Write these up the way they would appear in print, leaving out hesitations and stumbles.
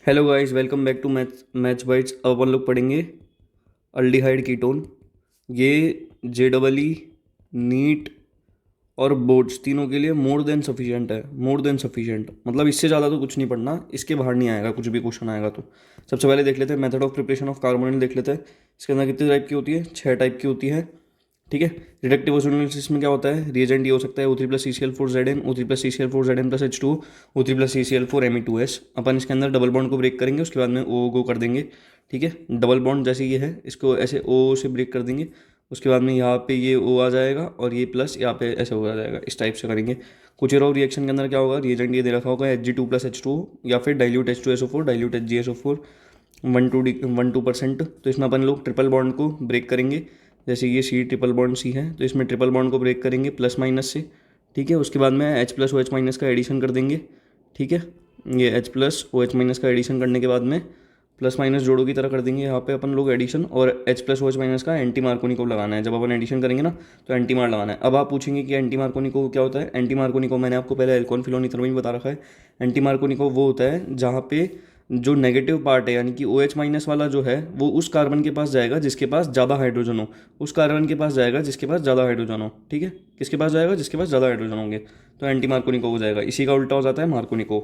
Hello guys, welcome back to maths bytes. अब अपन लोग पढ़ेंगे अल्डिहाइड कीटोन। ये JEE, नीट और बोर्ड्स तीनों के लिए मोर देन सफिशिएंट है। मोर देन सफिशिएंट मतलब इससे ज़्यादा तो कुछ नहीं पढ़ना, इसके बाहर नहीं आएगा कुछ भी क्वेश्चन आएगा तो। सबसे पहले देख लेते हैं method of preparation of carbonyl. देख लेते हैं इसके अंदर कितने टाइप की होती है। 6 टाइप की होती है। ठीक है। रिडक्टिव ओजोनोलिसिस में क्या होता है, रिएजेंट ये हो सकता है O3 + CCl4Zn, O3 + CCl4Zn + H2, O3 + CCl4Me2S। अपन इसके अंदर डबल बॉन्ड को ब्रेक करेंगे, उसके बाद में O गो कर देंगे। ठीक है। डबल बॉन्ड जैसे ये है, इसको ऐसे O से ब्रेक कर देंगे। उसके बाद में यहाँ पे ये O आ जाएगा और ये प्लस यहाँ पे ऐसे हो जाएगा। इस टाइप से करेंगे। कुछ और रिएक्शन के अंदर क्या होगा, रिएजेंट ये दे रखा होगा Hg2 + H2 या फिर डाइल्यूट H2SO4, डाइल्यूट HgSO4 1-2%। तो इसमें अपन लोग ट्रिपल बॉन्ड को ब्रेक करेंगे। जैसे ये C ट्रिपल बॉन्ड C है, तो इसमें ट्रिपल बॉन्ड को ब्रेक करेंगे प्लस माइनस से। ठीक है। उसके बाद में H+OH- का एडिशन कर देंगे। ठीक है। ये H+OH- का एडिशन करने के बाद में प्लस माइनस जोड़ों की तरह कर देंगे यहाँ पे अपन लोग एडिशन, और H+OH- का एंटी मार्कोनिको लगाना है। जब अपन एडिशन करेंगे ना तो एंटी मार लगाना है। अब आप पूछेंगे कि एंटी मार्कोनिको क्या होता है। एंटी मार्कोनिको मैंने आपको पहले एल्कोन फिलोनीथर में ही बता रखा है। एंटी मार्कोनिको वो होता है जहाँ पे जो नेगेटिव पार्ट है, यानी कि OH- वाला जो है, वो उस कार्बन के पास जाएगा जिसके पास ज़्यादा हाइड्रोजन हो। उस कार्बन के पास जाएगा जिसके पास ज़्यादा हाइड्रोजन हो। ठीक है। किसके पास जाएगा, जिसके पास ज़्यादा हाइड्रोजन होंगे। तो एंटी मार्कोनिको हो जाएगा। इसी का उल्टा हो जाता है मार्कोनिको।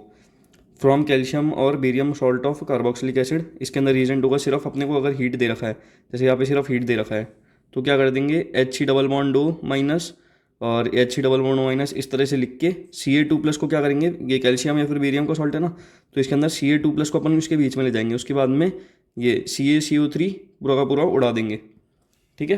फ्रॉम कैल्शियम और barium salt of carboxylic acid. इसके अंदर रीजेंट होगा सिर्फ अपने को अगर हीट दे रखा है, जैसे यहाँ पे सिर्फ हीट दे रखा है, तो क्या कर देंगे H double bond O minus और H double bond O minus इस तरह से लिख के Ca2+ को क्या करेंगे, ये कैल्शियम या फिर बेरियम का सॉल्ट है ना, तो इसके अंदर Ca2+ को अपन इसके बीच में ले जाएंगे। उसके बाद में ये CaCO3 पूरा का पूरा उड़ा देंगे। ठीक है।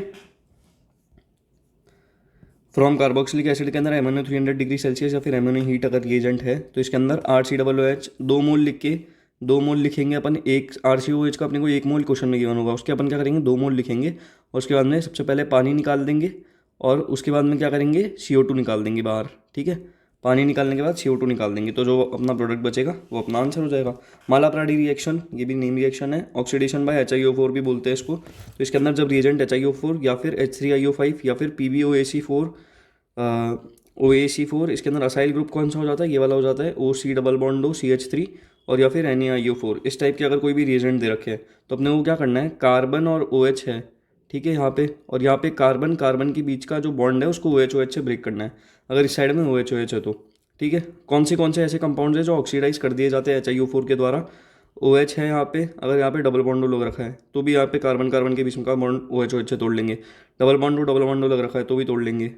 फ्रॉम कार्बोक्सिलिक एसिड के अंदर एमोनियो 300 डिग्री सेल्सियस या फिर एमोनियो हीट अगर रिएजेंट है, तो इसके अंदर RCOOH 2 मोल लिख के 2 मोल लिखेंगे अपन। एक RCOOH का अपने को 1 मोल क्वेश्चन में गिवन होगा, उसके अपन क्या करेंगे 2 मोल लिखेंगे। और उसके बाद में सबसे पहले पानी निकाल देंगे और उसके बाद में क्या करेंगे CO2 निकाल देंगे बाहर। ठीक है। पानी निकालने के बाद CO2 निकाल देंगे, तो जो अपना प्रोडक्ट बचेगा वो अपना आंसर हो जाएगा। मालाप्राडी रिएक्शन, ये भी नेम रिएक्शन है। ऑक्सीडेशन बाय HiO4 भी बोलते हैं इसको। तो इसके अंदर जब रिएजेंट HiO4 या फिर H3IO5 या फिर PbOAC4 OAC4, इसके अंदर असाइल ग्रुप कौन सा हो जाता है, ये वाला हो जाता है OC डबल बॉन्ड CH3 और या फिर NaIO4। इस टाइप के अगर कोई भी रिएजेंट दे रखे हैं तो अपने को क्या करना है, कार्बन और OH है। ठीक है। यहाँ पे और यहाँ पे कार्बन कार्बन के बीच का जो बॉन्ड है उसको OH से ब्रेक करना है, अगर इस साइड में OH है तो। ठीक है। कौन से ऐसे कंपाउंड्स हैं जो ऑक्सीडाइज कर दिए जाते हैं HiO4 के द्वारा। OH है यहाँ पे, अगर यहाँ पे डबल बॉन्ड लग रखा है तो भी यहाँ पे कार्बन कार्बन के बीच में का बॉन्ड OH से तोड़ लेंगे। डबल बॉन्ड लग रखा है तो भी तोड़ लेंगे।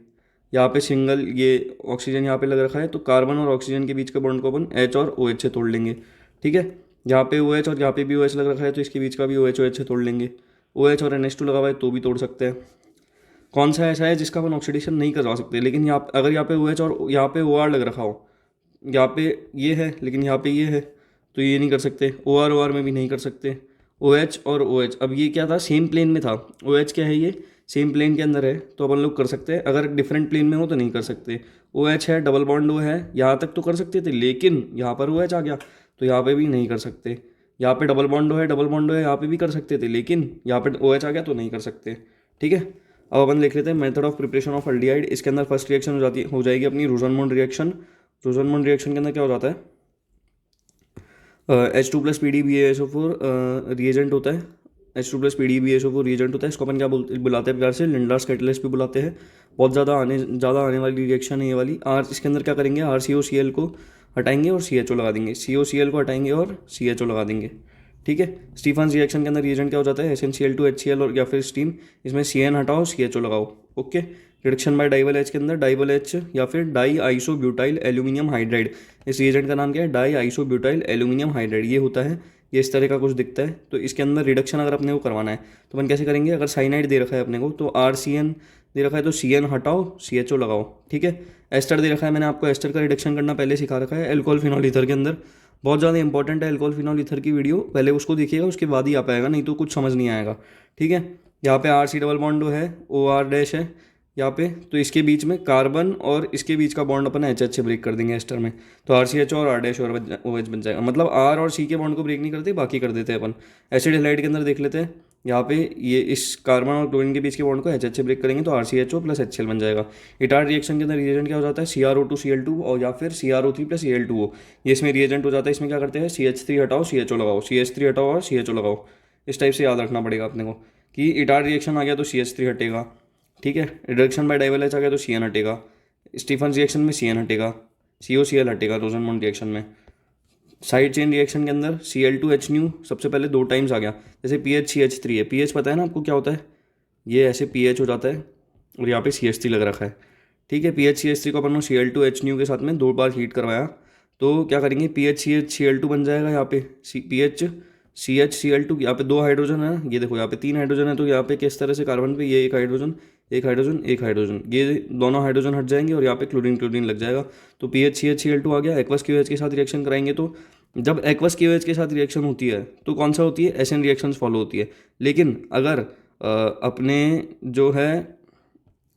यहाँ पे सिंगल ये ऑक्सीजन यहाँ पे लग रखा है तो कार्बन और ऑक्सीजन के बीच के बॉन्ड को अपन H और OH से तोड़ लेंगे। ठीक है। यहाँ पे OH और यहाँ पे भी OH लग रखा है तो इसके बीच का भी OH से तोड़ लेंगे। OH और NH2 लगा हुआ है तो भी तोड़ सकते हैं। कौन सा ऐसा है जिसका अपन ऑक्सीडेशन नहीं करवा सकते, लेकिन यहाँ अगर यहाँ पे OH और यहाँ पे OR लग रखा हो, यहाँ पे ये है लेकिन यहाँ पे ये है, तो ये नहीं कर सकते। OR में भी नहीं कर सकते। OH और OH, अब ये क्या था, सेम प्लेन में था। OH क्या है, ये सेम प्लेन के अंदर है तो अपन लोग कर सकते हैं। अगर डिफरेंट प्लेन में हो तो नहीं कर सकते। OH है, डबल बॉन्ड O है, यहाँ तक तो कर सकते थे, लेकिन यहाँ पर OH आ गया तो यहाँ पे भी नहीं कर सकते। यहाँ पे डबल बॉन्ड O है, यहाँ पे भी कर सकते थे, लेकिन यहाँ पे OH आ गया तो नहीं कर सकते। ठीक है। अब अपन देख लेते हैं method of preparation of aldehyde. इसके अंदर फर्स्ट रिएक्शन हो जाएगी अपनी रोजनमोंड रिएक्शन। रोजनमोंड रिएक्शन के अंदर क्या हो जाता है, H2+ PdBaSO4 रिएजेंट होता है। H2+ PdBaSO4 रिएजेंट होता है। इसको अपन क्या बुलाते हैं प्यार से, लिंडलार्स कैटलिस्ट भी बुलाते हैं। बहुत ज़्यादा आने वाली रिएक्शन है ये वाली। इसके अंदर क्या करेंगे, RCOCl को हटाएंगे और CHO लगा देंगे, COCl को हटाएंगे और CHO लगा देंगे। ठीक है। स्टीफन रिएक्शन के अंदर रिएजेंट क्या हो जाता है, SnCl2 HCl और या फिर स्टीम, इसमें CN हटाओ CHO लगाओ। ओके। रिडक्शन बाय डाइबल H के अंदर डाइबल H या फिर डाई आइसोब्यूटाइल एल्यूमिनियम हाइड्राइड। इस रिएजेंट का नाम क्या है, डाई आइसोब्यूटाइल एल्यूमिनियम हाइड्राइड ये होता है। ये इस तरह का कुछ दिखता है। तो इसके अंदर रिडक्शन अगर अपने को करवाना है तो अपन कैसे करेंगे, अगर साइनाइड दे रखा है अपने को तो RCN दे रखा है तो CN हटाओ CHO लगाओ। ठीक है। एस्टर दे रखा है, मैंने आपको एस्टर का रिडक्शन करना पहले सिखा रखा है एल्कोहल फिनॉल ईथर के अंदर। बहुत ज़्यादा इंपॉर्टेंट है एल्कोहल फिनॉल ईथर की वीडियो, पहले उसको देखिएगा उसके बाद ही आ पाएगा, नहीं तो कुछ समझ नहीं आएगा। ठीक है। यहाँ पे RC डबल बॉन्ड है, OR- है यहाँ पे, तो इसके बीच में कार्बन और इसके बीच का बॉन्ड अपन HH से ब्रेक कर देंगे एस्टर में, तो RCH और R- और OH बन जाएगा। मतलब R और C के बॉन्ड को ब्रेक नहीं करते, बाकी कर देते हैं अपन। एसिड हेलाइड के अंदर देख लेते हैं। यहाँ पे ये इस कार्बन और क्लोरीन के बीच के बॉन्ड को HH से ब्रेक करेंगे तो RCHO प्लस HCl बन जाएगा। इटार्ड रिएक्शन के अंदर रिएजेंट क्या हो जाता है, CrO2Cl2 और या फिर CrO3 प्लस Al2O। ये इसमें रिएजेंट हो जाता है। इसमें क्या करते हैं, CH3 हटाओ CHO लगाओ, CH3 हटाओ और CHO लगाओ। इस टाइप से याद रखना पड़ेगा अपने को कि इटार्ड रिएक्शन आ गया तो CH3 हटेगा, ठीक है। रिडक्शन बाय डाइवल आ गया तो CN हटेगा। स्टीफन रिएक्शन में CN हटेगा, COCl हटेगा रोजनमॉन्ड रिएक्शन में। साइड चेन रिएक्शन के अंदर Cl2H न्यू सबसे पहले 2 टाइम्स आ गया। जैसे PHCH3 है, पीएच पता है ना आपको क्या होता है, ये ऐसे पीएच हो जाता है और यहाँ पे CH3 लग रखा है, ठीक है। PHCH3 को अपन ने Cl2H न्यू के साथ में 2 बार हीट करवाया तो क्या करेंगे, PHCH Cl2 बन जाएगा। यहाँ पे PHCHCl2, यहाँ पे 2 हाइड्रोजन है, ये देखो यहाँ पे 3 हाइड्रोजन है। तो यहाँ पे किस तरह से कार्बन पे ये एक हाइड्रोजन एक हाइड्रोजन एक हाइड्रोजन, ये दोनों हाइड्रोजन हट जाएंगे और यहाँ पे क्लोरीन क्लोरीन लग जाएगा। तो PHCHCl2 आ गया। एक्वस QH के साथ रिएक्शन कराएंगे तो जब एक्वस QH के साथ रिएक्शन होती है तो कौन सा होती है, एसएन रिएक्शंस फॉलो होती है। लेकिन अगर अपने जो है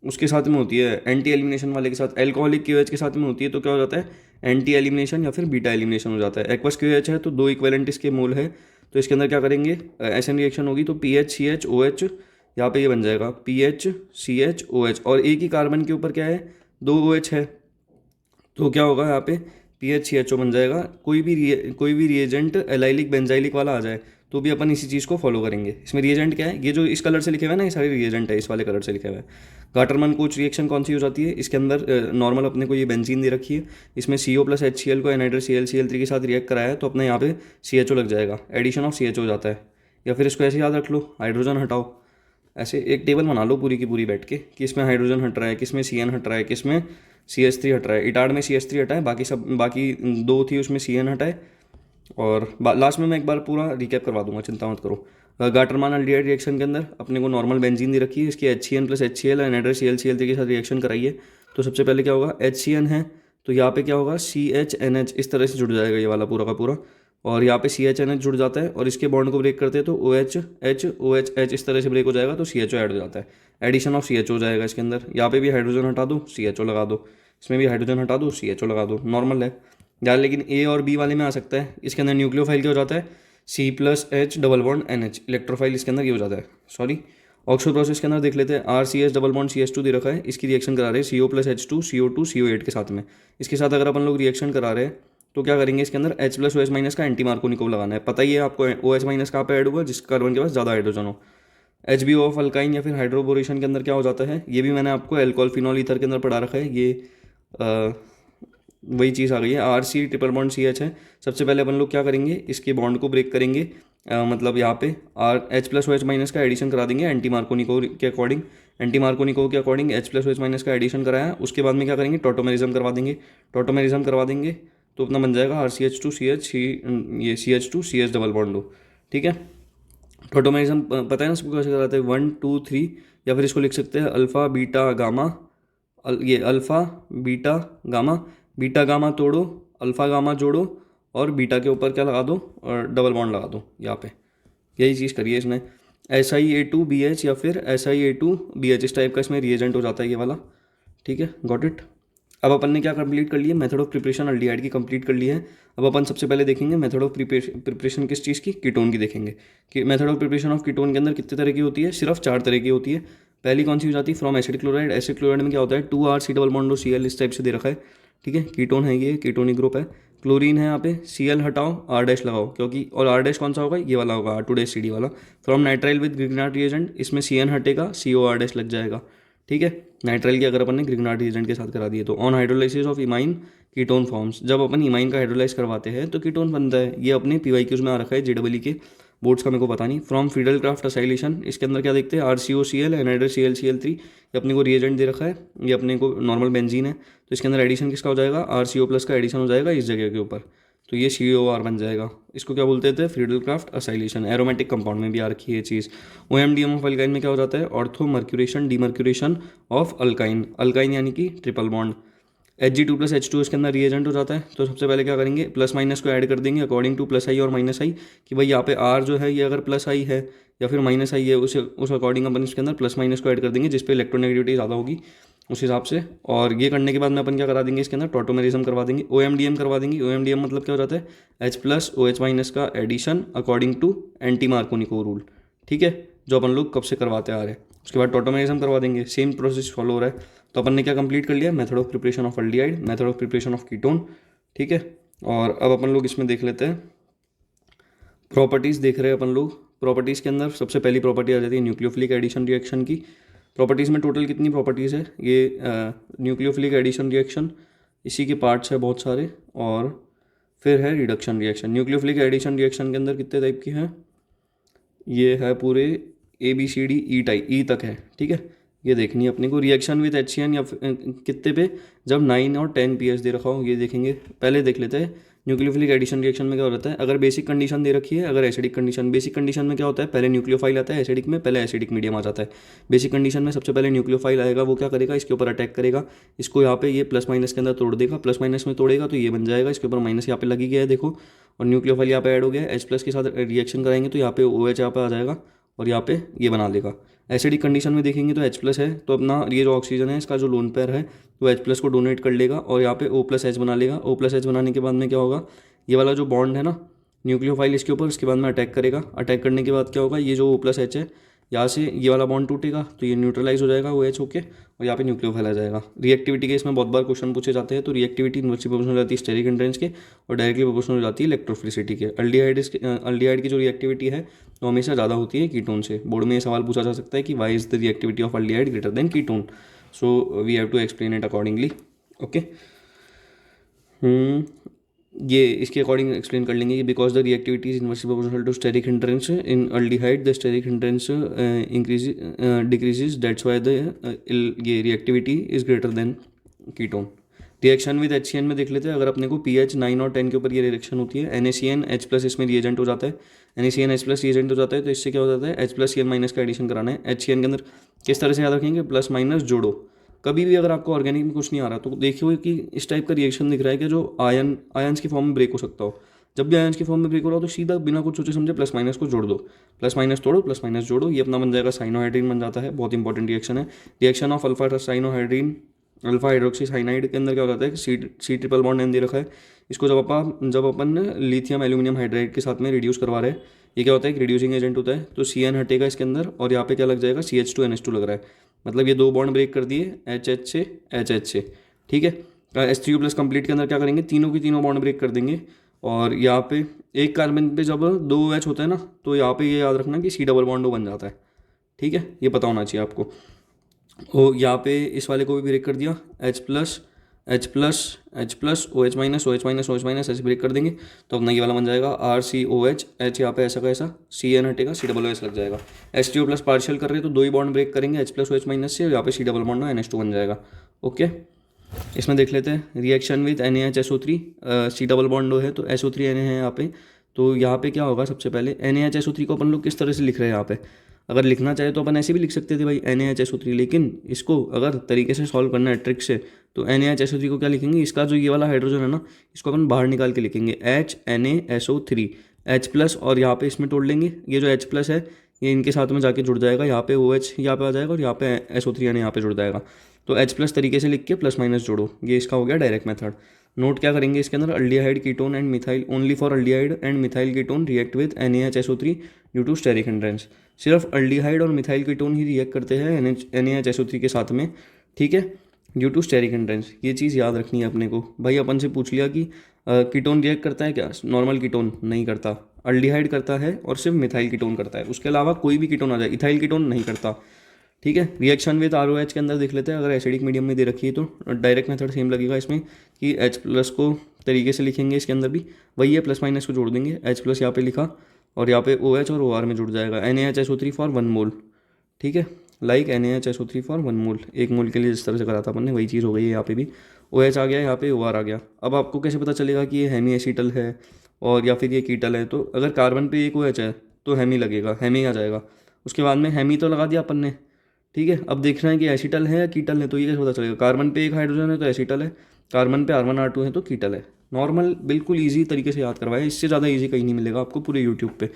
उसके साथ में होती है एंटी एलिमिनेशन वाले के साथ, एल्कोहलिक QH के साथ में होती है तो क्या हो जाता है, एंटी एलिमिनेशन या फिर बीटा एलिमिनेशन हो जाता है। एक्वस QH है तो 2 इक्वेलेंट इसके मोल है, तो इसके अंदर क्या करेंगे, एसएन रिएक्शन होगी तो PHCHOH, यहाँ पे ये बन जाएगा PHCHOH और एक ही कार्बन के ऊपर क्या है, 2 OH है तो क्या होगा यहाँ पे PHCHO बन जाएगा। कोई भी रिएजेंट एलाइलिक बेंजाइलिक वाला आ जाए तो भी अपन इसी चीज़ को फॉलो करेंगे। इसमें रिएजेंट क्या है, ये जो इस कलर से लिखे हुए हैं ना, ये सारे रिएजेंट है, इस वाले कलर से लिखे हुए हैं। गाटरमैन कोच रिएक्शन कौन सी हो जाती है, इसके अंदर नॉर्मल अपने को ये बेंजीन दे रखी है, इसमें CO प्लस HCl को एनाइड्र ClCl3 के साथ रिएक्ट कराया है तो अपने यहाँ पे CHO लग जाएगा, एडिशन ऑफ CHO हो जाता है। या फिर इसको ऐसे याद रख लो, हाइड्रोजन हटाओ, ऐसे एक टेबल बना लो पूरी की पूरी बैठ के कि इसमें हाइड्रोजन हट रहा है, किसमें CN हट रहा है, किसमें CH3 हट रहा है। इटार्ड में CH3 हटा है, बाकी 2 थी उसमें CN हटा है। और लास्ट में मैं एक बार पूरा रिकैप करवा दूंगा, चिंता मत करो। गाटरमान अल्डिहाइड रिएक्शन के अंदर अपने को नॉर्मल बेंजीन दे रखी है, इसकी HCN प्लस HCl एनाइड्र ClCl3 के साथ रिएक्शन कराइए तो सबसे पहले क्या होगा, HCN है तो यहाँ पे क्या होगा, CHNH इस तरह से जुड़ जाएगा ये वाला पूरा का पूरा, और यहाँ पे CHNH जुड़ जाता है और इसके बॉन्ड को ब्रेक करते हैं तो OH इस तरह से ब्रेक हो जाएगा तो CHO ऐड हो जाता है, एडिशन ऑफ CHO हो जाएगा इसके अंदर। यहाँ पे भी हाइड्रोजन हटा दो CHO लगा दो, इसमें भी हाइड्रोजन हटा दो CHO लगा दो, नॉर्मल है यार। लेकिन A और B वाले में आ सकता है, इसके अंदर न्यूक्लियोफाइल क्या हो जाता है, C plus H double bond NH, electrophile इसके अंदर ये हो जाता है, सॉरी। ऑक्सो प्रोसेस के अंदर देख लेते हैं, RCH डबल बॉन्ड CH2 दे रखा है, इसकी रिएक्शन करा रहे हैं CO plus H2 CO2 CO8 के साथ में। इसके साथ अगर अपन लोग रिएक्शन करा रहे हैं तो क्या करेंगे, इसके अंदर H प्लस OH माइनस का एंटी मार्कोनिकोव लगाना है। पता ही है आपको OH माइनस कहाँ पे ऐड हुआ, जिस कार्बन के पास ज़्यादा हाइड्रोजन हो। HBO ऑफ अल्काइन या फिर हाइड्रोबोरेशन के अंदर क्या हो जाता है, ये भी मैंने आपको एल्कोहल फिनॉल ईथर के अंदर पढ़ा रखा है। ये वही चीज़ आ गई है, RC ट्रिपल बॉन्ड CH है। सबसे पहले अपन लोग क्या करेंगे, इसके बॉन्ड को ब्रेक करेंगे, मतलब यहाँ पे H प्लस OH माइनस का एडिशन करा देंगे एंटी मार्कोनिकोव के अकॉर्डिंग। एंटी मार्कोनिकोव के according H plus OH minus का एडिशन कराया, उसके बाद में क्या करेंगे, टॉटोमेरिज्म करवा देंगे। टॉटोमेरिज्म करवा देंगे तो अपना बन जाएगा RCH2CH, ये CH2CH डबल बॉन्ड हो, ठीक है। टॉटोमेरिज्म पता है ना सबको कैसे कराते हैं, 1 2 3, या फिर इसको लिख सकते हैं अल्फ़ा बीटा गामा, ये alpha beta gamma, beta gamma तोड़ो, अल्फ़ा गामा जोड़ो और बीटा के ऊपर क्या लगा दो, और डबल बॉन्ड लगा दो यहाँ पे। यही चीज़ करिए इसने, SiA2BH या फिर SiA2BH इस टाइप का इसमें रिएजेंट हो जाता है ये वाला, ठीक है। Got it. अब अपन ने क्या कंप्लीट कर लिया, मेथड ऑफ प्रिपरेशन अल्डिहाइड की कंप्लीट कर ली है। अब अपन सबसे पहले देखेंगे मेथड ऑफ प्रिपरेशन किस चीज़ की, कीटोन की देखेंगे कि method of preparation of ketone के अंदर कितने तरह की होती है, सिर्फ 4 तरह की होती है। पहली कौन सी हो जाती है, from acid chloride. Acid chloride में क्या होता है, 2RC डबल बॉन्ड Cl इस टाइप से दे रखा है, ठीक है। कीटोन है ये, कीटोनिक ग्रुप है। क्लोरीन है यहाँ पे, Cl हटाओ R डैश लगाओ, क्योंकि और R डैश कौन सा होगा, ये वाला होगा R2-CD वाला। From nitrile with Grignard reagent, इसमें CN हटेगा, COR डैश लग जाएगा, ठीक है। नाइट्राइल की अगर अपन ने ग्रिग्नार्ड रिएजेंट के साथ करा दिए तो on hydrolysis of imine ketone forms, जब अपन इमाइन का हाइड्रोलाइज करवाते हैं तो कीटोन बनता है। ये अपने PYQs में आ रखा है, JEE के बोर्ड्स का मेरे को पता नहीं। फ्रॉम फिडल क्राफ्ट असाइलेशन, इसके अंदर क्या देखते हैं, RCOCl एनाइड्र ClCl3, ये अपने को रिएजेंट दे रखा है, ये अपने को नॉर्मल बेंजीन है तो इसके अंदर एडिशन किसका हो जाएगा, RCO प्लस का एडिशन हो जाएगा इस जगह के ऊपर, तो ये COR बन जाएगा। इसको क्या बोलते थे, Friedel craft acylation. Aromatic compound में भी आ रखी है ये चीज़। OMDM ऑफ अल्काइन में क्या हो जाता है, ortho mercuration demercuration of alkyne, alkyne यानी कि triple bond. Hg2 plus H2 इसके अंदर रिएजेंट हो जाता है तो सबसे पहले क्या करेंगे, प्लस माइनस को ऐड कर देंगे अकॉर्डिंग टू प्लस आई और माइनस आई, कि भाई यहाँ पे R जो है ये अगर प्लस आई है या फिर माइनस आई है, उस अकॉर्डिंग अपन इसके अंदर प्लस माइनस को ऐड कर देंगे, जिस पे इलेक्ट्रोनेगेटिविटी ज़्यादा होगी उस हिसाब से। और ये करने के बाद में अपन क्या करा देंगे, इसके अंदर टॉटोमेरिज्म करवा देंगे, OMDM करवा देंगे। OMDM मतलब क्या हो जाता है, H प्लस OH माइनस का addition according to anti Markovnikov rule, ठीक है। जो अपन लोग कब से करवाते आ रहे हैं। उसके बाद टॉटोमेरिज्म करवा देंगे, सेम प्रोसेस फॉलो हो रहा है। तो अपन ने क्या कंप्लीट कर लिया, method of preparation of aldehyde, method of preparation of ketone, ठीक है। और अब अपन लोग इसमें देख लेते हैं प्रॉपर्टीज़ देख रहे हैं अपन लोग। प्रॉपर्टीज़ के अंदर सबसे पहली प्रॉपर्टी आ जाती है न्यूक्लियोफिलिक एडिशन रिएक्शन की। प्रॉपर्टीज़ में टोटल कितनी प्रॉपर्टीज़ है, ये न्यूक्लियोफिलिक एडिशन रिएक्शन, इसी के पार्ट्स है बहुत सारे, और फिर है reduction reaction. Nucleophilic addition reaction के अंदर कितने टाइप की हैं, ये है पूरे ABCD E तक है, ठीक है। ये देखनी है अपने को। रिएक्शन विद HCN या कितने पे, जब 9 और 10 pH दे रखा हो, ये देखेंगे। पहले देख लेते हैं न्यूक्लियोफिलिक एडिशन रिएक्शन में क्या होता है। अगर बेसिक कंडीशन दे रखी है, अगर एसिडिक कंडीशन, बेसिक कंडीशन में क्या होता है, पहले न्यूक्लियोफाइल आता है, एसिडिक में पहले एसिडिक मीडियम आ जाता है। बेसिक कंडीशन में सबसे पहले न्यूक्लियोफाइल आएगा, वो क्या करेगा, इसके ऊपर अटैक करेगा, इसको यहाँ पे ये प्लस माइनस के अंदर तोड़ देगा, प्लस माइनस में तोड़ेगा तो ये बन जाएगा, इसके ऊपर माइनस यहाँ पे लगी गया है देखो, और न्यूक्लियोफाइल यहाँ पे ऐड हो गया है। H+ के साथ रिएक्शन कराएंगे तो यहाँ पे OH यहाँ पे आ जाएगा और यहाँ पे ये बना देगा। एसिडिक कंडीशन में देखेंगे तो H+ है, तो अपना ये जो ऑक्सीजन है इसका जो लोन पेयर है वो H+ को डोनेट कर लेगा और यहाँ पे O+H बना लेगा। O+H बनाने के बाद में क्या होगा, ये वाला जो बॉन्ड है ना न्यूक्लियोफाइल इसके ऊपर, इसके बाद में अटैक करेगा। अटैक करने के बाद क्या होगा, ये जो O+H है यहाँ से ये वाला बॉन्ड टूटेगा तो ये न्यूट्रलाइज हो जाएगा OH होके, और यहाँ पे न्यूक्लियोफाइल आ जाएगा। रिएक्टिविटी के इसमें बहुत बार क्वेश्चन पूछे जाते हैं, तो रिएक्टिविटी इन्वर्सली प्रोपोर्शनल हो जाती है स्टेरिक हिंड्रेंस के और डायरेक्टली प्रोपोर्शनल हो जाती है इलेक्ट्रोफिलिसिटी के। अल्डिहाइड की जो रिएक्टिविटी है वो हमेशा ज़्यादा होती है कीटोन से। बोर्ड में ये सवाल पूछा जा सकता है कि why is the reactivity of aldehyde greater than ketone, so we have to explain it accordingly. Okay, ये इसके अकॉर्डिंग एक्सप्लेन कर लेंगे कि because the reactivity is inversely proportional to steric hindrance in aldehyde, the steric hindrance decreases, that's why the ये reactivity is greater than ketone. Reaction with HCN में देख लेते हैं। अगर अपने को pH 9 और 10 के ऊपर ये रिएक्शन होती है, NaCN H+ इसमें रिएजेंट हो जाता है, NaCN H+ रिएजेंट हो जाता है, तो इससे क्या हो जाता है H+ CN- का एडिशन कराना है। HCN के अंदर किस तरह से याद रखेंगे, प्लस माइनस जोड़ो। कभी भी अगर आपको ऑर्गेनिक में कुछ नहीं आ रहा तो देखिए कि इस टाइप का रिएक्शन दिख रहा है कि जो आयन्स की फॉर्म में ब्रेक हो सकता हो। जब भी आयन्स की फॉर्म में ब्रेक हो रहा हो तो सीधा बिना कुछ सोचे समझे प्लस माइनस को जोड़ दो, प्लस माइनस तोड़ो, प्लस माइनस जोड़ो, ये अपना बन जाएगा साइनोहाइड्रीन बन जाता है। बहुत इंपॉर्टेंट रिएक्शन है। Reaction of alpha cyanohydrin alpha hydroxy cyanide के अंदर क्या हो जाता है कि C ट्रिपल बॉन्ड एन दे रखा है, इसको जब अपन लिथियम एल्यूमिनियम हाइड्राइड के साथ में रिड्यूस करवा रहे हैं, ये क्या होता है कि रिड्यूसिंग एजेंट होता है, तो CN हटेगा इसके अंदर और यहाँ पे क्या लग जाएगा CH2NH2 लग रहा है, मतलब ये दो बॉन्ड ब्रेक कर दिए HH से HH से, ठीक है। H3O+ कंप्लीट के अंदर क्या करेंगे, तीनों की तीनों बॉन्ड ब्रेक कर देंगे और यहाँ पे एक कार्बन पे जब 2 OH होता है ना तो यहाँ पे ये याद रखना कि C डबल बॉन्ड O बन जाता है, ठीक है, ये पता होना चाहिए आपको। ओ यहाँ पे इस वाले को भी ब्रेक कर दिया, H+, OH- ऐसे ब्रेक कर देंगे तो अपना ये वाला बन जाएगा RCOH, H यहाँ पे ऐसा का ऐसा, CN हटेगा COOH लग जाएगा। H3O+ पार्शियल कर रहे हैं तो दो ही बॉन्ड ब्रेक करेंगे H+ OH- से, यहाँ पे C डबल बॉन्ड NH2 बन जाएगा। ओके, इसमें देख लेते हैं reaction with NaHSO3, C double bond है तो SO3 Na है यहाँ पे, तो यहाँ पे क्या होगा, सबसे पहले NaHSO3 को अपन लोग किस तरह से लिख रहे हैं यहाँ पे, अगर लिखना चाहे तो अपन ऐसे भी लिख सकते थे भाई NaHSO3, लेकिन इसको अगर तरीके से सॉल्व करना है ट्रिक से तो NaHSO3 को क्या लिखेंगे, इसका जो ये वाला हाइड्रोजन है ना इसको अपन बाहर निकाल के लिखेंगे HNaSO3 H+ और यहाँ पे इसमें तोड़ लेंगे, ये जो H+ है ये इनके साथ में जाके जुड़ जाएगा, यहाँ पे OH यहाँ पे आ जाएगा और यहाँ पे SO3 यहाँ पे जुड़ जाएगा, तो H+ तरीके से लिख के प्लस माइनस जोड़ो, ये इसका हो गया डायरेक्ट मेथड। नोट क्या करेंगे इसके अंदर, aldehyde ketone and methyl, only for aldehyde and methyl ketone react with NaHSO3 due to steric hindrance. सिर्फ अल्डिहाइड और मिथाइल कीटोन ही रिएक्ट करते हैं NaHSO3 के साथ में, ठीक है, ड्यू टू स्टेरिक हिंड्रेंस। ये चीज़ याद रखनी है अपने को। भाई अपन से पूछ लिया कि कीटोन रिएक्ट करता है क्या, नॉर्मल कीटोन नहीं करता, अल्डिहाइड करता है और सिर्फ मिथाइल कीटोन करता है, उसके अलावा कोई भी कीटोन आ जाए, इथाइल कीटोन नहीं करता, ठीक है। रिएक्शन विद ROH के अंदर देख लेते हैं, अगर एसिडिक मीडियम में दे रखी है तो डायरेक्ट मेथड सेम लगेगा इसमें कि H+ को तरीके से लिखेंगे, इसके अंदर भी वही है, प्लस माइनस को जोड़ देंगे, H+ यहाँ पे लिखा और यहाँ पे OH और OR में जुड़ जाएगा, NaHSO3 फॉर 1 मोल, ठीक है, लाइक NaHSO3 फॉर 1 मोल, 1 मोल के लिए जिस तरह से करा था अपन ने वही चीज़ हो गई है, यहाँ पे भी OH आ गया, यहाँ पे OR आ गया। अब आपको कैसे पता चलेगा कि ये हेमी एसिटल है और या फिर ये कीटल है, तो अगर कार्बन पे एक OH है तो हेमी लगेगा, हेमी आ जाएगा, उसके बाद में हेमी तो लगा दिया अपन ने, ठीक है। अब देखना है कि एसिटल है या कीटल है, तो ये कैसे पता चलेगा, कार्बन पे एक हाइड्रोजन है तो एसिटल है, कार्बन पे R1 R2 है तो कीटल है। नॉर्मल बिल्कुल इजी तरीके से याद करवाया, इससे ज़्यादा इजी कहीं नहीं मिलेगा आपको पूरे यूट्यूब पे।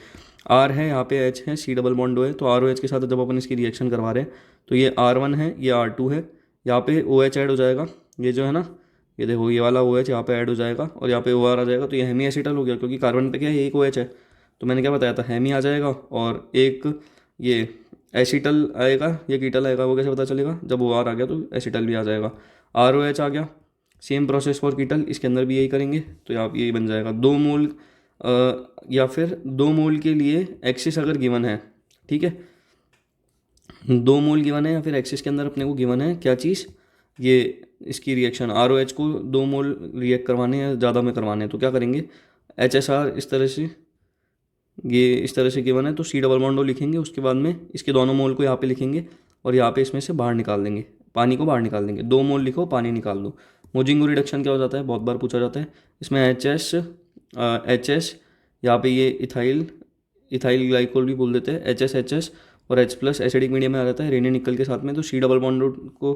R है, यहाँ पे H है, C डबल बॉन्ड O है, तो ROH के साथ जब अपन इसकी रिएक्शन करवा रहे हैं तो ये R1 है, ये R2 है, यहाँ पे OH ऐड हो जाएगा, ये जो है ना ये देखो ये वाला OH यहाँ पे ऐड हो जाएगा और यहाँ पे OR आ जाएगा, तो ये हेमी एसिटल हो गया, क्योंकि कार्बन पे क्या है एक OH है, तो मैंने क्या बताया था हेमी आ जाएगा और एक ये एसिटल आएगा या कीटल आएगा, वो कैसे पता चलेगा? जब ओ आर आ गया तो एसिटल भी आ जाएगा। आर ओ एच आ गया, सेम प्रोसेस फॉर कीटल, इसके अंदर भी यही करेंगे तो यहाँ यही बन जाएगा। 2 मोल या फिर 2 मोल के लिए एक्सिस अगर गिवन है, ठीक है, 2 मोल गिवन है या फिर एक्सिस के अंदर अपने को गिवन है क्या चीज़, ये इसकी रिएक्शन आर ओ एच को 2 मोल रिएक्ट करवाने हैं या ज़्यादा में करवाने हैं, तो क्या करेंगे, एच एस आर इस तरह से, ये इस तरह से गिवन है तो सी डबल बॉन्ड ओ लिखेंगे, उसके बाद में इसके दोनों मोल को यहाँ पे लिखेंगे और यहाँ पे इसमें से बाहर निकाल देंगे, पानी को बाहर निकाल देंगे। 2 मोल लिखो, पानी निकाल दो। मोजिंगो रिडक्शन क्या हो जाता है, बहुत बार पूछा जाता है। इसमें एच एस यहाँ पे ये इथाइल इथाइल ग्लाइकोल भी बोल देते हैं, एच एस और H प्लस एसिडिक मीडियम में आ जाता है रेने निकल के साथ में, तो सी डबल बॉन्ड को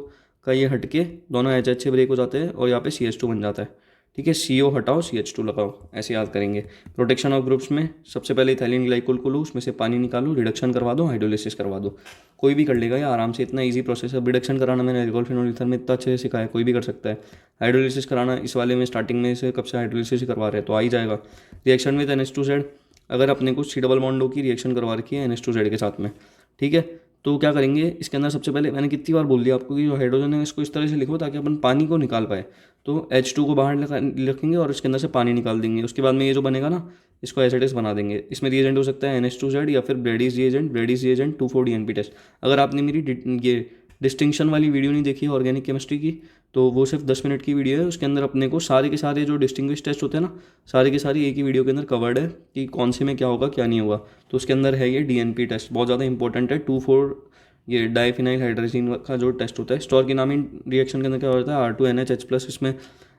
का ये हट के दोनों एच से ब्रेक हो जाते हैं और यहाँ पे CH2 बन जाता है। ठीक है, CO हटाओ CH2 लगाओ, ऐसे याद करेंगे। प्रोटेक्शन ऑफ ग्रुप्स में सबसे पहले इथाइलिन ग्लाइकोल को लो, उसमें से पानी निकालो, रिडक्शन करवा दो, हाइड्रोलिसिस करवा दो। कोई भी कर लेगा या आराम से, इतना इजी प्रोसेस है। रिडक्शन कराना मैंने एल्कोहल फिनोल ईथर में इतना अच्छे से सिखाया है, कोई भी कर सकता है। हाइड्रोलिसिस कराना इस वाले में स्टार्टिंग में से कब से हाइड्रोलिसिस ही करवा रहे हैं तो आ ही जाएगा। रिएक्शन विद NH2Z, अगर अपने को सी डबल बॉन्ड की रिएक्शन करवा रखी है NH2Z के साथ में, ठीक है, तो क्या करेंगे, इसके अंदर सबसे पहले मैंने कितनी बार बोल दिया आपको कि जो हाइड्रोजन है इसको इस तरह से लिखो ताकि अपन पानी को निकाल पाए। तो H2 को बाहर रखेंगे और इसके अंदर से पानी निकाल देंगे। उसके बाद में ये जो बनेगा ना, इसको एसिडिस बना देंगे। इसमें रिएजेंट हो सकता है NH2Z या फिर ब्रेडीज रिएजेंट 2,4-DNP टेस्ट। अगर आपने मेरी ये डिस्टिंक्शन वाली वीडियो नहीं देखी है ऑर्गेनिक केमिस्ट्री की, तो वो सिर्फ 10 मिनट की वीडियो है। उसके अंदर अपने को सारे के सारे जो डिस्टिंग्विश टेस्ट होते हैं ना, सारे के सारे एक ही वीडियो के अंदर कवर्ड है कि कौन से में क्या होगा क्या नहीं होगा। तो उसके अंदर है ये DNP टेस्ट, बहुत ज़्यादा इंपॉर्टेंट है। 2,4 ये डाइफिनाइल हाइड्रोजीन का जो टेस्ट होता है। स्टोर की नामी रिएक्शन के अंदर क्या होता है, R2NH H+, इसमें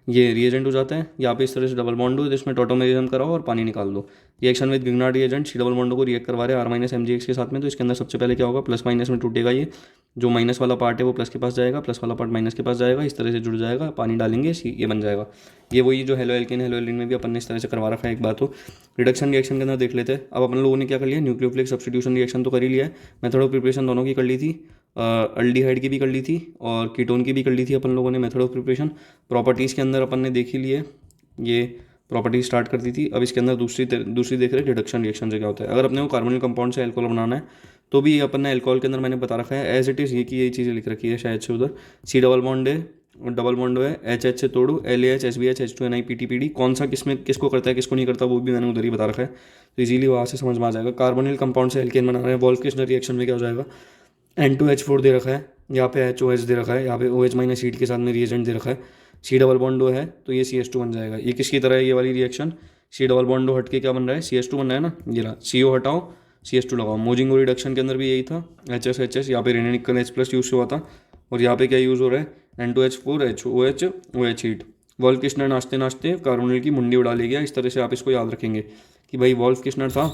ये रिएजेंट हो जाता है। यहाँ पे इस तरह से डबल बॉन्ड हो, जिसमें टोटोमेरिज्म कराओ और पानी निकाल दो। Reaction with Grignard reagent, C double bond को रिएक्ट करवा रहे हैं R-MgX के साथ में, तो इसके अंदर सबसे पहले क्या होगा, प्लस माइनस में टूटेगा। ये जो माइनस वाला पार्ट है वो प्लस के पास जाएगा, प्लस वाला पार्ट माइनस के पास जाएगा, इस तरह से जुड़ जाएगा। पानी डालेंगे, ये बन जाएगा। ये वही जो हेलो एल्केन में भी अपन ने इस तरह से करवा रखा है। एक बात हो, रिडक्शन रिएक्शन के अंदर देख लेते हैं। अब अपन लोगों ने क्या कर लिया, न्यूक्लियोफिलिक सब्स्टिट्यूशन रिएक्शन तो कर ही लिया है। मेथड ऑफ प्रिपरेशन दोनों की कर ली थी, अल्डिहाइड की भी कर ली थी और कीटोन की भी कर ली थी अपन लोगों ने। मेथड ऑफ प्रिपरेशन प्रॉपर्टीज़ के अंदर अपन ने देख ही लिए, ये प्रॉपर्टी स्टार्ट कर दी थी। अब इसके अंदर दूसरी देख रहे हैं रिडक्शन रिएक्शन से क्या होता है। अगर अपने को कार्बोनिल कंपाउंड से अल्कोहल बनाना है तो भी अपन ने अल्कोहल के अंदर मैंने बता रखा है एज इट इज़, ये की यही चीज़ें लिख रखी है शायद से उधर। सी डबल बॉन्ड है, डबल बॉन्ड है, एच से तोड़ो, LAH SBH H2NI PTPD, कौन सा किसमें किसको करता है किसको नहीं करता वो भी मैंने उधर ही बता रखा है, तो इजीली वहाँ से समझ में आ जाएगा। कार्बोनिल कंपाउंड से एल्केन बना रहे हैं, वोल्फ-किर्चनर रिएक्शन में क्या हो जाएगा, N2H4 दे रखा है, यहाँ पे HOH दे रखा है, यहाँ पे OH- हीट के साथ में रिएजेंट दे रखा है। सी डबल बॉन्ड है तो ये CH2 बन जाएगा। ये किसकी तरह है ये वाली रिएक्शन, सी डबल बॉन्ड हट के क्या बन रहा है, CH2 बन रहा है ना। ये रहा, CO हटाओ CH2 लगाओ। मोजिंगो रिडक्शन के अंदर भी यही था, HS यहाँ पे रेने निकल H+ यूज़ हुआ था और यहाँ पे क्या यूज़ हो रहा है, N2H4 HOH OH heat. Wolff-Kirchner नाचते नाचते कार्बोनिल की मुंडी उड़ा ले गया। इस तरह से आप इसको याद रखेंगे कि भाई वोल्फ-किर्चनर था,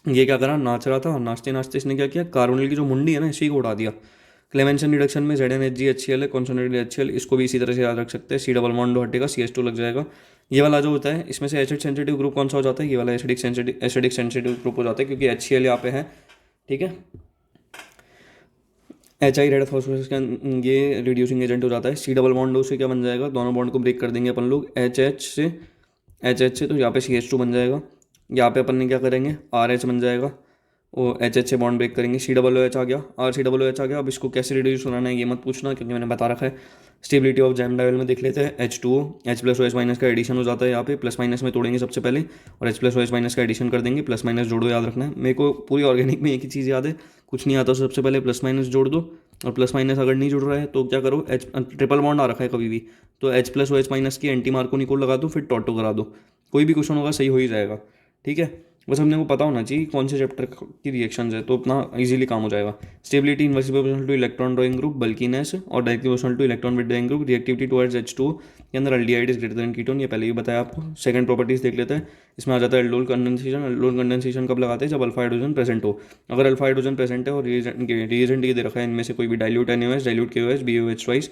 ये क्या करा, नाच रहा था और नाचते नाचते इसने क्या किया, कार्बोनिल की जो मुंडी है ना इसी को उड़ा दिया। क्लेमेंसन रिडक्शन में ZnHg HCl है, कॉन्सोनेटेड HCl, इसको भी इसी तरह से याद रख सकते हैं। सी डबल बॉन्ड हटेगा, CH2 लग जाएगा। ये वाला जो होता है इसमें से एसिड सेंसिटिव ग्रुप कौन सा हो जाता है, ये वाला एसिडिक सेंसिटिव ग्रुप हो जाता है क्योंकि HCl यहाँ पे है, ठीक है। HI रेड फॉस्फोरस का ये रिड्यूसिंग एजेंट हो जाता है। सी डबल बॉन्ड से क्या बन जाएगा, दोनों बॉन्ड को ब्रेक कर देंगे अपन लोग HH से, तो यहाँ पे CH2 बन जाएगा। यहाँ पे अपन ने क्या करेंगे, RH बन जाएगा, वो HH से बॉन्ड ब्रेक करेंगे, COOH आ गया, RCOOH आ गया। अब इसको कैसे रिड्यूस होना है ये मत पूछना क्योंकि मैंने बता रखा है। स्टेबिलिटी ऑफ जैम डायल में देख लेते हैं, H2O H+OH- का एडिशन हो जाता है। यहाँ पे प्लस माइनस में तोड़ेंगे सबसे पहले और H+OH- का एडिशन कर देंगे। प्लस माइनस जोड़ दो, याद रखना है। मेरे को पूरी ऑर्गेनिक में एक ही चीज़ याद है, कुछ नहीं आता, सबसे पहले प्लस माइनस जोड़ दो और प्लस माइनस अगर नहीं जुड़ रहा है तो क्या करो, ट्रिपल बॉन्ड आ रखा है कभी भी तो H+OH- की एंटी मार्कोनिकोल लगा दो, फिर टॉटो करा दो। कोई भी क्वेश्चन होगा सही हो ही जाएगा, ठीक है। बस हमने को पता होना चाहिए कौन से चैप्टर की रिएक्शंस है तो अपना इजीली काम हो जाएगा। Stability inversely proportional to electron drawing group, bulkiness और directly proportional to electron withdrawing group, reactivity towards H2O के अंदर aldehyde is greater than ketone, ये पहले ही बताया आपको। सेकंड प्रॉपर्टीज देख लेते हैं, इसमें आ जाता है एल्डोल कंडेंसेशन। एल्डोल कंडेंसेशन कब लगाते हैं, जब अल्फा हाइड्रोजन प्रेजेंट हो। अगर अल्फा हाइड्रोजन प्रेजेंट है और रिएजेंट ये दे रखा है इनमें से कोई भी dilute NaOH, dilute KOH, BOH twice,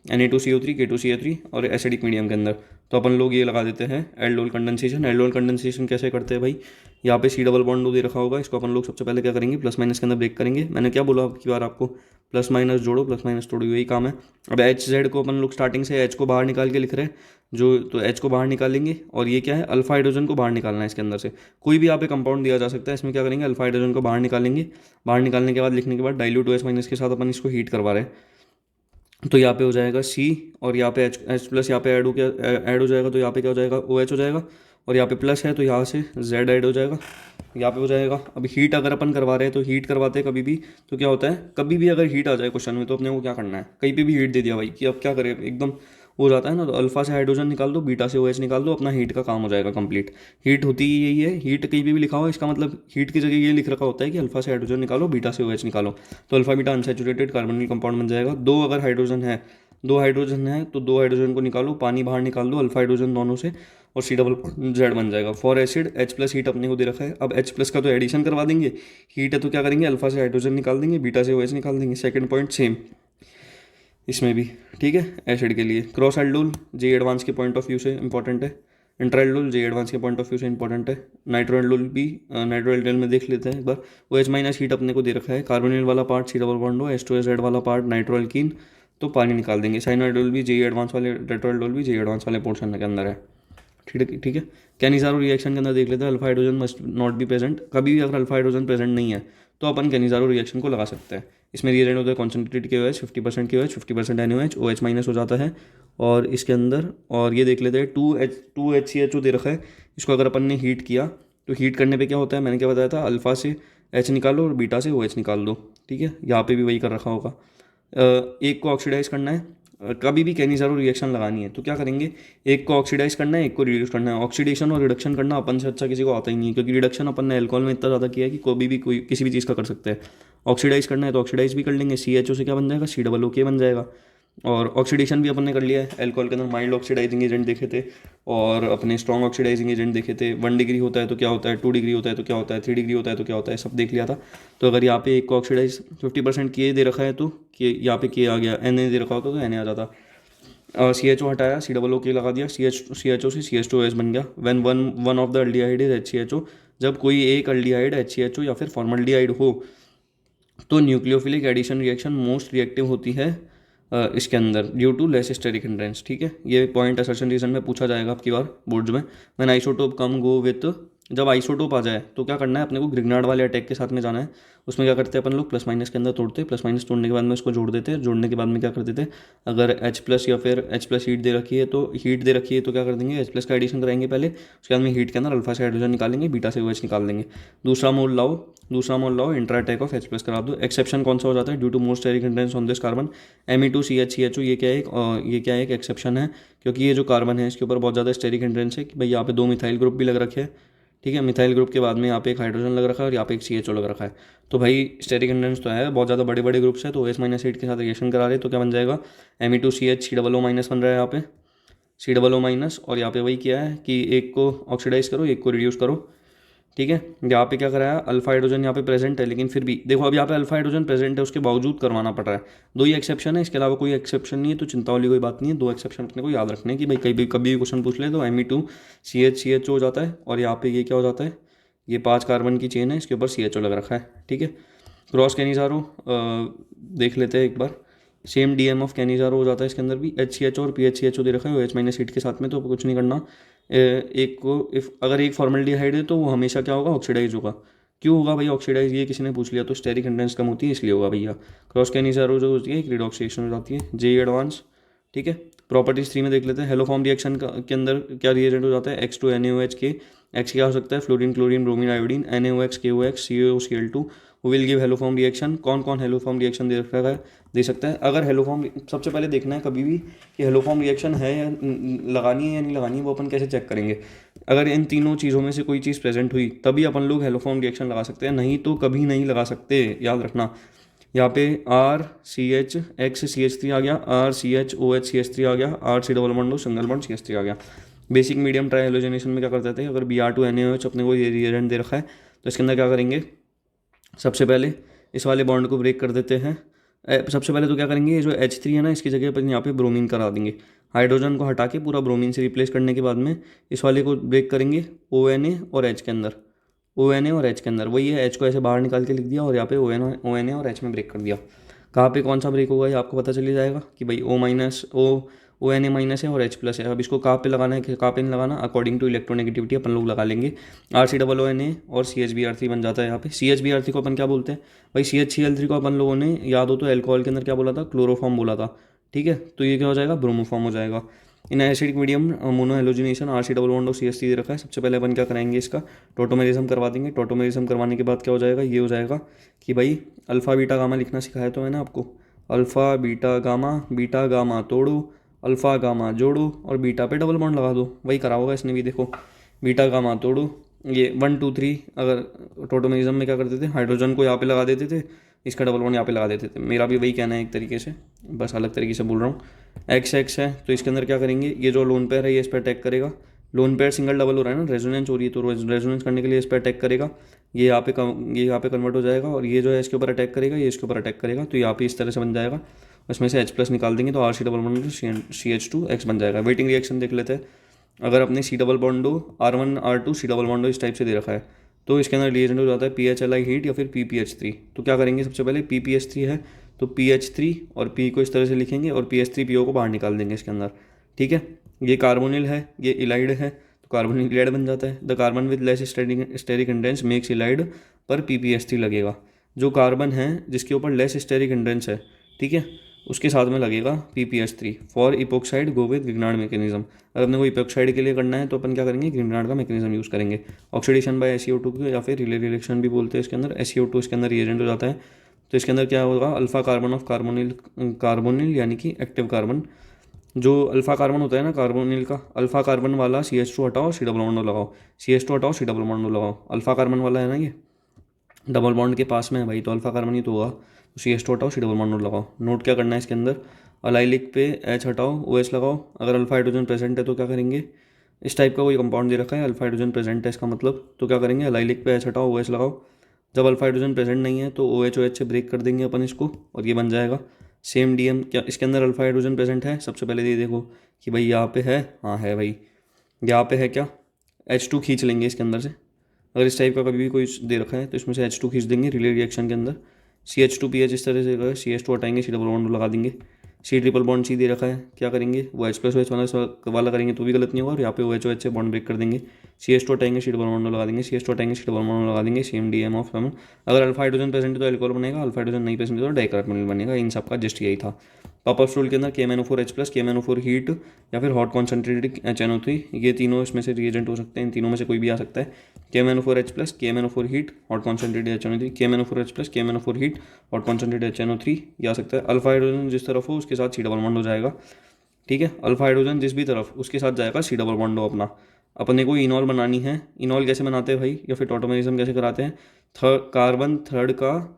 Na2CO3 K2CO3 और एसिडिक मीडियम के अंदर। तो अपन लोग ये लगा देते हैं एल्डोल कंडेंसेशन। एल्डोल कंडेंसेशन कैसे करते हैं भाई, यहाँ पे C डबल बॉन्ड दे रखा होगा, इसको अपन लोग सबसे पहले क्या करेंगे, प्लस माइनस के अंदर ब्रेक करेंगे। मैंने क्या बोला अब की बार आपको, प्लस माइनस जोड़ो प्लस माइनस तोड़ो, यही काम है। अब HZ को अपन लोग स्टार्टिंग से H को बाहर निकाल के लिख रहे हैं जो, तो H को बाहर निकालेंगे और ये क्या है, अल्फा हाइड्रोजन को बाहर निकालना है इसके अंदर से। कोई भी यहाँ पे कंपाउंड दिया जा सकता है, इसमें क्या करेंगे, अल्फा हाइड्रोजन को बाहर निकालेंगे। बाहर निकालने के बाद लिखने के बाद डाइल्यूट OH माइनस के साथ अपन इसको हीट करवा रहे हैं। तो यहाँ पे हो जाएगा C और यहाँ पे H प्लस यहाँ पे ऐड हो जाएगा, तो यहाँ पे क्या हो जाएगा, OH हो जाएगा। और यहाँ पे प्लस है तो यहाँ से Z ऐड हो जाएगा, यहाँ पे हो जाएगा। अब हीट अगर अपन करवा रहे हैं तो हीट करवाते हैं कभी भी, तो क्या होता है, कभी भी अगर हीट आ जाए क्वेश्चन में तो अपने को क्या करना है, कहीं पे भी हीट दे दिया भाई कि अब क्या करें, एकदम हो जाता है ना, तो अल्फा से हाइड्रोजन निकाल दो, बीटा से OH निकाल दो, अपना हीट का काम हो जाएगा कंप्लीट। हीट होती ही यही है, हीट कहीं भी लिखा हुआ इसका मतलब हीट की जगह ये लिख रखा होता है कि अल्फा से हाइड्रोजन निकालो, बीटा से OH निकालो, तो alpha beta unsaturated carbonyl compound बन जाएगा। दो अगर हाइड्रोजन है, दो हाइड्रोजन है तो दो हाइड्रोजन को निकालो, पानी बाहर निकाल दो अल्फा हाइड्रोजन दोनों से, और C डबल Z बन जाएगा। For acid H plus heat अपने को दे रखा है, अब H प्लस का तो एडिशन करवा देंगे, हीट है तो क्या करेंगे, अल्फा से हाइड्रोजन निकाल देंगे, बीटा से OH निकाल देंगे। सेकंड पॉइंट सेम इसमें भी, ठीक है। एसिड के लिए क्रॉस एल्डोल J एडवांस के पॉइंट ऑफ व्यू से इंपॉर्टेंट है, इंट्रा एल्डोल J एडवांस के पॉइंट ऑफ व्यू से इंपॉर्टेंट है। नाइट्रो एल्डोल भी, नाइट्रो एल्डोल में देख लेते हैं एक बार। OH माइनस हीट अपने को दे रखा है, कार्बोनिल वाला पार्ट C डबल बॉन्ड हो, H2SZ वाला पार्ट नाइट्रो एल्कीन, तो पानी निकाल देंगे। साइनोएल्डोल भी J एडवांस वाले, टेट्राएल्डोल भी J एडवांस वाले पोर्शन के अंदर है, ठीक है, ठीक है। कैनिज़ारो रिएक्शन के अंदर देख लेते हैं, alpha hydrogen must not be present. कभी भी अगर अल्फा हाइड्रोजन प्रेजेंट नहीं है तो अपन कैनिज़ारो रिएक्शन को लगा सकते हैं। इसमें रिएजेंट होता है concentrated KOH 50% KOH 50% NaOH, OH minus हो जाता है और इसके अंदर, और ये देख लेते हैं 2HCHO दे रखा है, इसको अगर अपन ने हीट किया तो हीट करने पे क्या होता है, मैंने क्या बताया था, अल्फा से H निकालो और बीटा से OH निकाल दो, ठीक है। यहाँ पे भी वही कर रखा होगा। एक को ऑक्सीडाइज करना है, कभी भी कैनिज़ारो रिएक्शन लगानी है तो क्या करेंगे, एक को ऑक्सीडाइज करना है, एक को रिड्यूस करना है। ऑक्सीडेशन और रिडक्शन करना अपन से अच्छा किसी को आता ही नहीं है, क्योंकि रिडक्शन अपन ने अल्कोहल में इतना ज़्यादा किया है कि कोई भी कोई किसी भी चीज़ का कर सकते हैं। ऑक्सीडाइज करना है तो ऑक्सीडाइज भी कर लेंगे, CHO से क्या बन जाएगा, COO बन जाएगा। और ऑक्सीडेशन भी अपन ने कर लिया है, अल्कोहल के अंदर माइल्ड ऑक्सीडाइजिंग एजेंट देखे थे और अपने स्ट्रॉन्ग ऑक्सीडाइजिंग एजेंट देखे थे। 1 डिग्री होता है तो क्या होता है, 2 डिग्री होता है तो क्या होता है, 3 डिग्री होता है तो क्या होता है, सब देख लिया था। तो अगर यहाँ पे एक को ऑक्सीडाइज 50% के दे रखा है तो के, यहाँ पे के आ गया, Na दे रखा होता तो Na आ जाता। CHO हटाया, COO लगा दिया, CHO से CH2OH बन गया। When one of the aldehyde is HCHO, जब कोई एक अल्डिहाइड HCHO या फिर फॉर्मल्डिहाइड हो तो nucleophilic addition reaction most reactive होती है इसके अंदर due to less steric hindrance, ठीक है। ये पॉइंट असर्शन रीजन में पूछा जाएगा आपकी बार बोर्ड्स में। When isotope come go with, जब आइसोटोप आ जाए तो क्या करना है अपने को, ग्रिग्नार्ड वाले अटैक के साथ में जाना है। उसमें क्या करते हैं अपन लोग, प्लस माइनस के अंदर तोड़ते हैं, प्लस माइनस तोड़ने के बाद में उसको जोड़ देते हैं, जोड़ने के बाद में क्या कर देते हैं, अगर H प्लस या फिर H प्लस हीट दे रखी है तो क्या कर देंगे, H प्लस का एडिशन कराएंगे पहले, उसके बाद में हीट के अंदर अल्फा से हाइड्रोजन निकालेंगे, बीटा से OH निकाल देंगे। दूसरा मोल लाओ, intra attack of H plus करा दो। एक्सेप्शन कौन सा हो जाता है, due to most steric hindrance on this carbon Me2CH ये क्या है एक एक्सेप्शन है, क्योंकि ये जो कार्बन है इसके ऊपर बहुत ज़्यादा स्टेरिक हिंड्रेंस है कि भाई यहाँ पे 2 मिथाइल ग्रुप भी लग रखे हैं, ठीक है। मिथाइल ग्रुप के बाद में यहाँ पे एक हाइड्रोजन लग रखा है और यहाँ पे एक CHO लग रखा है, तो भाई स्टेरिक हिंड्रेंस तो है, बहुत ज़्यादा बड़े बड़े ग्रुप्स है, तो OH माइनस हीट के साथ रिएक्शन करा रहे तो क्या बन जाएगा, Me2CH COO माइनस बन रहा है यहाँ पे, COO माइनस, और यहाँ पे वही किया है कि एक को ऑक्सीडाइज करो, एक को रिड्यूस करो, ठीक है। यहाँ पे क्या कराया, अल्फा हाइड्रोजन यहाँ पे प्रेजेंट है, लेकिन फिर भी देखो अब यहाँ पे अल्फा हाइड्रोजन प्रेजेंट है, उसके बावजूद करवाना पड़ रहा है। 2 ही एक्सेप्शन है, इसके अलावा कोई एक्सेप्शन नहीं है, तो चिंता वाली कोई बात नहीं है। 2 एक्सेप्शन अपने को याद रखने की, भाई कभी भी क्वेश्चन पूछ ले तो Me2CH हो जाता है, और यहाँ पे ये क्या हो जाता है, ये 5 कार्बन की चेन है, इसके ऊपर CHO लग रखा है, ठीक है। क्रॉस कैनिज़ारो देख लेते हैं एक बार, सेम DM ऑफ कैनिज़ारो हो जाता है इसके अंदर भी, HCHO और PHCHO दे रखा है OH माइनस हीट के साथ में, तो कुछ नहीं करना। एक को अगर एक फॉर्मल्डिहाइड है तो वो हमेशा क्या होगा, ऑक्सीडाइज होगा। क्यों होगा भाई ऑक्सीडाइज, ये किसी ने पूछ लिया, तो स्टेरिक हिंड्रेंस कम होती है इसलिए होगा भैया। क्रॉस कैनिज़ारो जो होती है एक रिडॉक्सिएशन हो जाती है, J एडवांस, ठीक है। प्रॉपर्टीज 3 में देख लेते हैं, हेलोफॉर्म रिएक्शन के अंदर क्या रिएजेंट हो जाता है, X2NaOH के, X क्या हो सकता है, fluorine chlorine bromine iodine, NaOH KOH CaOCl2 will give haloform reaction. कौन कौन हेलोफॉर्म रिएक्शन दे सकता है, अगर हेलोफॉर्म, सबसे पहले देखना है कभी भी कि हेलोफॉर्म रिएक्शन है या लगानी है या नहीं लगानी है, वो अपन कैसे चेक करेंगे। अगर इन तीनों चीज़ों में से कोई चीज़ प्रेजेंट हुई तभी अपन लोग हेलोफॉर्म रिएक्शन लगा सकते हैं, नहीं तो कभी नहीं लगा सकते, याद रखना। यहाँ पे RCH आ गया, RCHOH CH3 आ गया, RC double bond single bond CH3 आ गया। बेसिक मीडियम ट्राई हेलोजनेशन में क्या करते थे, अगर Br2NaOH अपने को ये रिएजेंट दे रखा है तो इसके अंदर क्या करेंगे, सबसे पहले इस वाले बॉन्ड को ब्रेक कर देते हैं, सबसे पहले तो क्या करेंगे, ये जो H3 है ना, इसकी जगह पर यहाँ पे ब्रोमीन करा देंगे। हाइड्रोजन को हटा के पूरा ब्रोमीन से रिप्लेस करने के बाद में इस वाले को ब्रेक करेंगे ONA और H के अंदर, ONA और H के अंदर। वही है, H को ऐसे बाहर निकाल के लिख दिया और यहाँ पे ONA और H में ब्रेक कर दिया। कहाँ पे कौन सा ब्रेक होगा ये आपको पता चल ही जाएगा कि भाई ONA माइनस है और H प्लस है। अब इसको कहाँ पे लगाना है, कहाँ पे नहीं लगाना, अकॉर्डिंग टू इलेक्ट्रोनेगेटिविटी अपन लोग लगा लेंगे। RCOONA और CHBr3 बन जाता है यहाँ पे। CHBr3 को अपन क्या बोलते हैं भाई, CHCl3 को अपन लोगों ने याद हो तो एल्कोहल के अंदर क्या बोला था, क्लोरोफॉर्म बोला था। ठीक है, तो ये क्या हो जाएगा, ब्रोमोफॉर्म हो जाएगा। In acidic medium mono halogenation RC double bond और CH3 दे रखा है। सबसे पहले अपन क्या कराएंगे, इसका टोटोमेरिज्म करवा देंगे। टोटोमेरिज्म करवाने के बाद क्या हो जाएगा, ये हो जाएगा कि भाई अल्फ़ा बीटा गामा लिखना सिखाया तो मैंने आपको, अल्फ़ा बीटा गामा तोड़ो, अल्फ़ा गामा जोड़ो और बीटा पे डबल बॉन्ड लगा दो। वही करा होगा इसने भी, देखो बीटा गामा तोड़ो, ये 1 2 3। अगर टोटोमेरिज्म में क्या करते थे, हाइड्रोजन को यहाँ पे लगा देते थे, इसका डबल बॉन्ड यहाँ पे लगा देते थे। मेरा भी वही कहना है एक तरीके से, बस अलग तरीके से बोल रहा हूँ। XX है तो इसके अंदर क्या करेंगे, ये जो लोन पेयर है ये इस पर अटैक करेगा। लोन पेयर सिंगल डबल हो रहा है ना, रेजोनेंस हो रही है, तो रेजोनेंस करने के लिए इस पर अटैक करेगा। ये यहाँ पे कन्वर्ट हो जाएगा और ये जो है इसके ऊपर अटैक करेगा, ये इसके ऊपर अटैक करेगा, तो यहाँ पे इस तरह से बन जाएगा। उसमें से H+ निकाल देंगे तो RC डबल बॉन्ड CH2X बन जाएगा। वेटिंग रिएक्शन देख लेते हैं। अगर अपने C double बॉन्डो R1 R2 C double बॉन्डो इस टाइप से दे रखा है तो इसके अंदर रिएजेंट हो जाता है PHLi हीट या फिर PPH3। तो क्या करेंगे, सबसे पहले PPH3 है तो PH3 और P को इस तरह से लिखेंगे और PH3PO को बाहर निकाल देंगे इसके अंदर। ठीक है, ये कार्बोनिल है, ये इलाइड है तो कार्बोनिल इलाइड बन जाता है। The carbon with less steric hindrance makes ylide पर PPH3 लगेगा। जो कार्बन है जिसके ऊपर लेस स्टेरिक हिंड्रेंस है, ठीक है, उसके साथ में लगेगा PPH3। For epoxide go with Grignard mechanism. अगर अपने को इपोक्साइड के लिए करना है तो अपन क्या करेंगे, ग्रिग्नार्ड का मैकेनिज्म यूज़ करेंगे। ऑक्सीडेशन बाय SiO2 को या फिर रिले रिएक्शन भी बोलते हैं इसके अंदर। SiO2 इसके अंदर रिएजेंट हो जाता है तो इसके अंदर क्या होगा, अल्फा कार्बन ऑफ कार्बोनिल यानी कि एक्टिव कार्बन। जो अल्फा कार्बन होता है ना कार्बोनिल का, अल्फा कार्बन वाला CH2 हटाओ C डबल बॉन्ड लगाओ, CH2 हटाओ C डबल बॉन्ड लगाओ। अल्फा कार्बन वाला है ना ये डबल बॉन्ड के पास में है भाई, तो अल्फा कार्बन ही तो होगा। तो CH2 हटाओ C डबल बॉन्ड नोट लगाओ। नोट क्या करना है इसके अंदर, अलाइलिक पे H हटाओ OH लगाओ। अगर अल्फा हाइड्रोजन प्रेजेंट है तो क्या करेंगे, इस टाइप का कोई कंपाउंड दे रखा है, अल्फा हाइड्रोजन प्रेजेंट है इसका मतलब, तो क्या करेंगे, अलाइलिक पे H हटाओ OH लगाओ। जब अल्फा हाइड्रोजन प्रेजेंट नहीं है तो OH से ब्रेक कर देंगे अपन इसको और ये बन जाएगा सेम DM। क्या इसके अंदर अल्फा हाइड्रोजन प्रेजेंट है, सबसे पहले ये देखो कि भाई यहाँ पे है, हाँ है भाई, यहाँ पे है क्या, H2 खींच लेंगे इसके अंदर से। अगर इस टाइप का कभी भी कोई दे रखा है तो इसमें से H2 खींच देंगे रिले रिएक्शन के अंदर। CH2PH इस तरह से CH2 हटाएंगे C डबल बॉन्ड लगा देंगे। C ट्रिपल बॉन्ड C दे रखा है, क्या करेंगे वो H+OH वाला करेंगे तो भी गलत नहीं होगा और यहाँ पे OH से बॉन्ड ब्रेक कर देंगे। CH2 हटाएंगे C डबल बॉन्ड लगा देंगे, CH2 हटाएंगे C डबल बॉन्ड लगा देंगे, सेम DM ऑफ हेमन। अगर अल्फा हाइड्रोजन प्रेजेंट है तो एल्कोहल बनेगा, अल्फा हाइड्रोजन नहीं प्रेजेंट है तो डाइकार्बोनिल बनेगा। इन सब का जस्ट यही था। पर्पस टूल के अंदर KMnO4H+, KMnO4 हीट या फिर हॉट कॉन्सेंट्रेटेड HNO3, ये तीनों इसमें से रिएजेंट हो सकते हैं। इन तीनों में से कोई भी आ सकता है। KMnO4H+, KMnO4 heat, hot concentrated HNO3, KMnO4H+, KMnO4 heat, hot concentrated HNO3 ये आ सकता है। अल्फा हाइड्रोजन जिस तरफ हो उसके साथ C डबल बॉन्ड हो जाएगा। ठीक है, अल्फा हाइड्रोजन जिस भी तरफ उसके साथ जाएगा C डबल बॉन्ड हो अपना। अपने को इनॉल बनानी है। इनॉल कैसे बनाते हैं भाई, या फिर टोटोमेरिज्म कैसे कराते हैं, कार्बन थर्ड का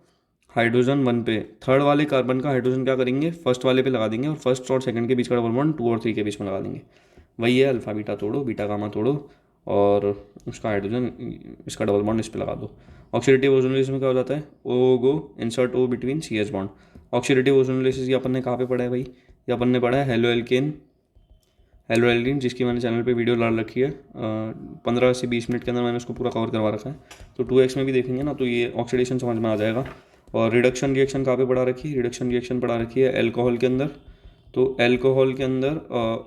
हाइड्रोजन 1 पे, थर्ड वाले कार्बन का हाइड्रोजन क्या करेंगे, फर्स्ट वाले पे लगा देंगे और फर्स्ट और सेकंड के बीच का डबल बॉन्ड 2 और 3 के बीच में लगा देंगे। वही है अल्फा बीटा तोड़ो, बीटा गामा तोड़ो और उसका हाइड्रोजन इसका डबल बॉन्ड इस पर लगा दो। ऑक्सीडेटिव ओजोनोलिसिस में क्या हो जाता है, O go insert O between CH bond. Oxidative ozonolysis ये अपन ने कहाँ पे पढ़ा है भाई, ये अपन ने पढ़ा है हेलो एल्कीन, जिसकी मैंने चैनल पे वीडियो डाल रखी है। 15 से 20 मिनट के अंदर मैंने उसको पूरा कवर करवा रखा है। तो 2x में भी देखेंगे ना तो ये ऑक्सीडेशन समझ में आ जाएगा। और रिडक्शन रिएक्शन कहाँ पे पढ़ा रखी है, रिडक्शन रिएक्शन पढ़ा रखी है एल्कोहल के अंदर। तो एल्कोहल के अंदर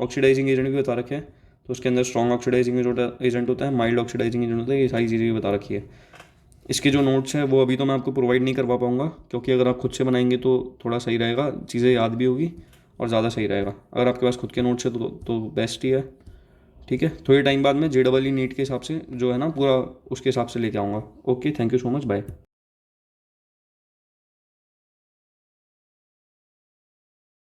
ऑक्सीडाइजिंग एजेंट भी बता रखे हैं, तो उसके अंदर स्ट्रॉन्ग ऑक्सीडाइजिंग एजेंट होता है, माइल्ड ऑक्सीडाइजिंग एजेंट होता है, ये सारी चीज़ें भी बता रखी है। इसके जो नोट्स हैं वो अभी तो मैं आपको प्रोवाइड नहीं करवा पाऊँगा, क्योंकि अगर आप खुद से बनाएंगे तो थोड़ा सही रहेगा, चीज़ें याद भी होगी और ज़्यादा सही रहेगा। अगर आपके पास खुद के नोट्स है तो बेस्ट ही है। ठीक है, थोड़ी टाइम बाद में JEE नीट के हिसाब से जो है ना पूरा उसके हिसाब से लेके आऊँगा। Okay, thank you so much, bye.